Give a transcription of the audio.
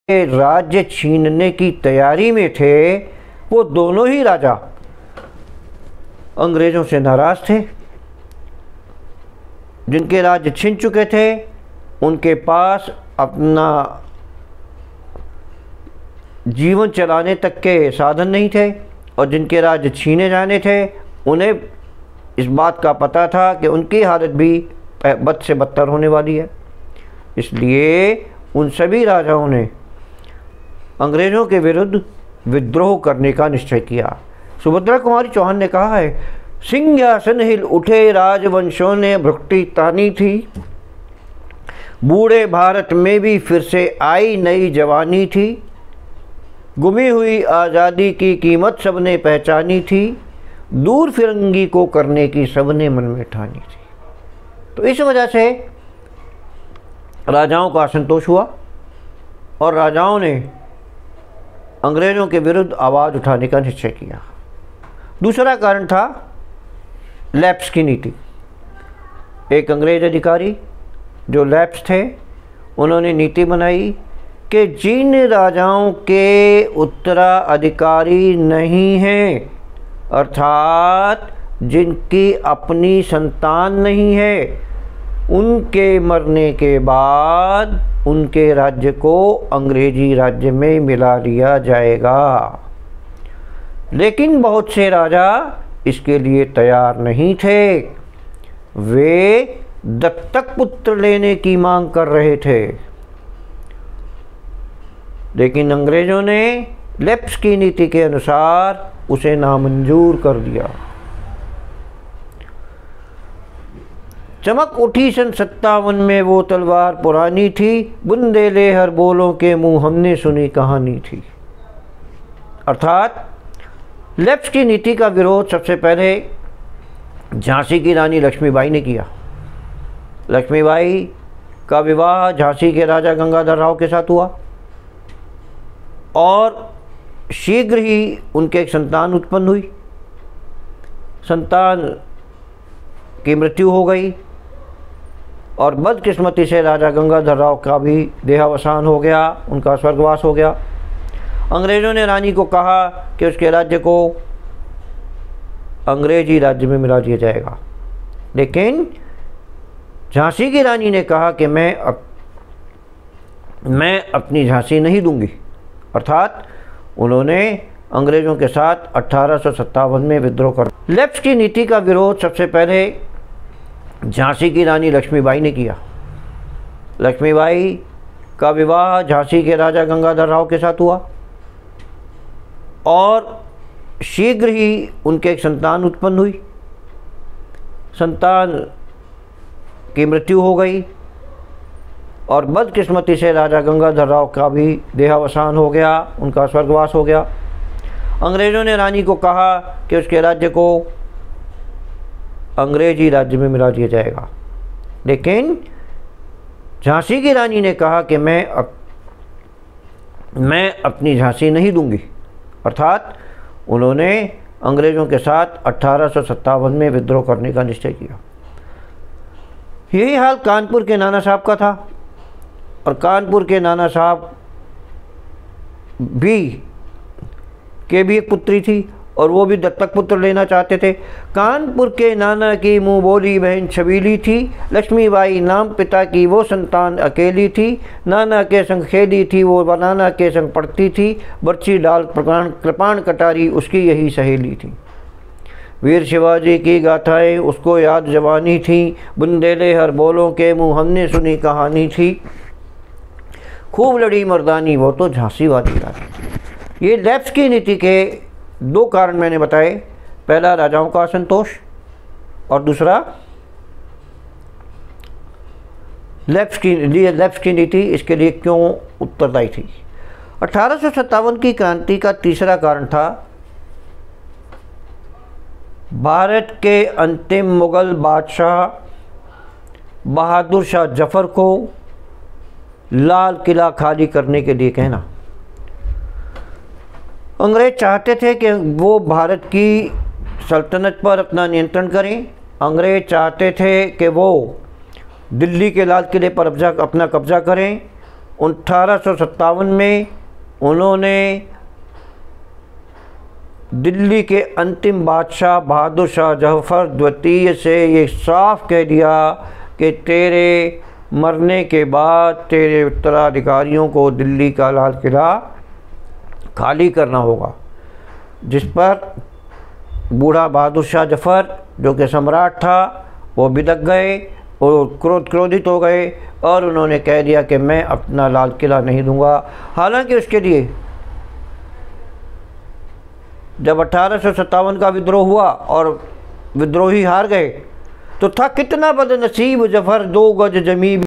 राज्य छीनने की तैयारी में थे, वो दोनों ही राजा अंग्रेज़ों से नाराज़ थे। जिनके राज्य छीन चुके थे उनके पास अपना जीवन चलाने तक के साधन नहीं थे, और जिनके राज्य छीने जाने थे उन्हें इस बात का पता था कि उनकी हालत भी बद से बदतर होने वाली है। इसलिए उन सभी राजाओं ने अंग्रेज़ों के विरुद्ध विद्रोह करने का निश्चय किया। सुभद्रा कुमारी चौहान ने कहा है, सिंहासन हिल उठे राजवंशों ने भ्रुकुटी तानी थी, बूढ़े भारत में भी फिर से आई नई जवानी थी, गुमी हुई आज़ादी की कीमत सबने पहचानी थी, दूर फिरंगी को करने की सबने मन में ठानी थी। तो इस वजह से राजाओं का असंतोष हुआ और राजाओं ने अंग्रेज़ों के विरुद्ध आवाज़ उठाने का निश्चय किया। दूसरा कारण था लैप्स की नीति। एक अंग्रेज़ अधिकारी जो लैप्स थे, उन्होंने नीति बनाई कि जिन राजाओं के उत्तराधिकारी नहीं हैं, अर्थात जिनकी अपनी संतान नहीं है, उनके मरने के बाद उनके राज्य को अंग्रेजी राज्य में मिला लिया जाएगा। लेकिन बहुत से राजा इसके लिए तैयार नहीं थे। वे दत्तक पुत्र लेने की मांग कर रहे थे, लेकिन अंग्रेज़ों ने लैप्स की नीति के अनुसार उसे नामंजूर कर दिया। चमक उठी सन 57 में वो तलवार पुरानी थी, बुंदेले हर बोलों के मुंह हमने सुनी कहानी थी। अर्थात लैप्स की नीति का विरोध सबसे पहले झांसी की रानी लक्ष्मीबाई ने किया। लक्ष्मीबाई का विवाह झांसी के राजा गंगाधर राव के साथ हुआ और शीघ्र ही उनके एक संतान उत्पन्न हुई। संतान की मृत्यु हो गई और बदकिस्मती से राजा गंगाधर राव का भी देहावसान हो गया, उनका स्वर्गवास हो गया। अंग्रेज़ों ने रानी को कहा कि उसके राज्य को अंग्रेजी राज्य में मिला दिया जाएगा, लेकिन झांसी की रानी ने कहा कि मैं अपनी झांसी नहीं दूंगी। अर्थात उन्होंने अंग्रेज़ों के साथ 1857 में विद्रोह कर। लैप्स की नीति का विरोध सबसे पहले झांसी की रानी लक्ष्मीबाई ने किया। लक्ष्मीबाई का विवाह झांसी के राजा गंगाधर राव के साथ हुआ और शीघ्र ही उनके एक संतान उत्पन्न हुई। संतान की मृत्यु हो गई और बदकिस्मती से राजा गंगाधर राव का भी देहावसान हो गया, उनका स्वर्गवास हो गया। अंग्रेज़ों ने रानी को कहा कि उसके राज्य को अंग्रेजी राज्य में मिला दिया जाएगा, लेकिन झांसी की रानी ने कहा कि मैं अपनी झांसी नहीं दूंगी। अर्थात उन्होंने अंग्रेज़ों के साथ 1857 में विद्रोह करने का निश्चय किया। यही हाल कानपुर के नाना साहब का था और कानपुर के नाना साहब भी एक पुत्री थी और वो भी दत्तक पुत्र लेना चाहते थे। कानपुर के नाना की मुँह बोली बहन छबीली थी, लक्ष्मीबाई नाम पिता की वो संतान अकेली थी, नाना के संग खेली थी वो नाना के संग पढ़ती थी, बर्छी डाल कृपाण कटारी उसकी यही सहेली थी। वीर शिवाजी की गाथाएं उसको याद जवानी थी, बुंदेले हर बोलों के मुँह हमने सुनी कहानी थी, खूब लड़ी मर्दानी वो तो झांसी वाली रानी। ये लैप्स की नीति के दो कारण मैंने बताए, पहला राजाओं का असंतोष और दूसरा लैप्स की नीति इसके लिए क्यों उत्तरदायी थी। 1857 की क्रांति का तीसरा कारण था भारत के अंतिम मुग़ल बादशाह बहादुर शाह जफ़र को लाल किला खाली करने के लिए कहना। अंग्रेज़ चाहते थे कि वो भारत की सल्तनत पर अपना नियंत्रण करें। अंग्रेज़ चाहते थे कि वो दिल्ली के लाल किले पर अपना कब्ज़ा करें 1857 में उन्होंने दिल्ली के अंतिम बादशाह बहादुर शाह जफ़र द्वितीय से ये साफ कह दिया कि तेरे मरने के बाद तेरे उत्तराधिकारियों को दिल्ली का लाल किला खाली करना होगा, जिस पर बूढ़ा बहादुर शाह जफ़र जो कि सम्राट था वो बिदक गए और क्रोधित हो गए और उन्होंने कह दिया कि मैं अपना लाल किला नहीं दूंगा। हालांकि उसके लिए जब 1857 का विद्रोह हुआ और विद्रोही हार गए तो था कितना बदनसीब जफ़र 2 गज ज़मीन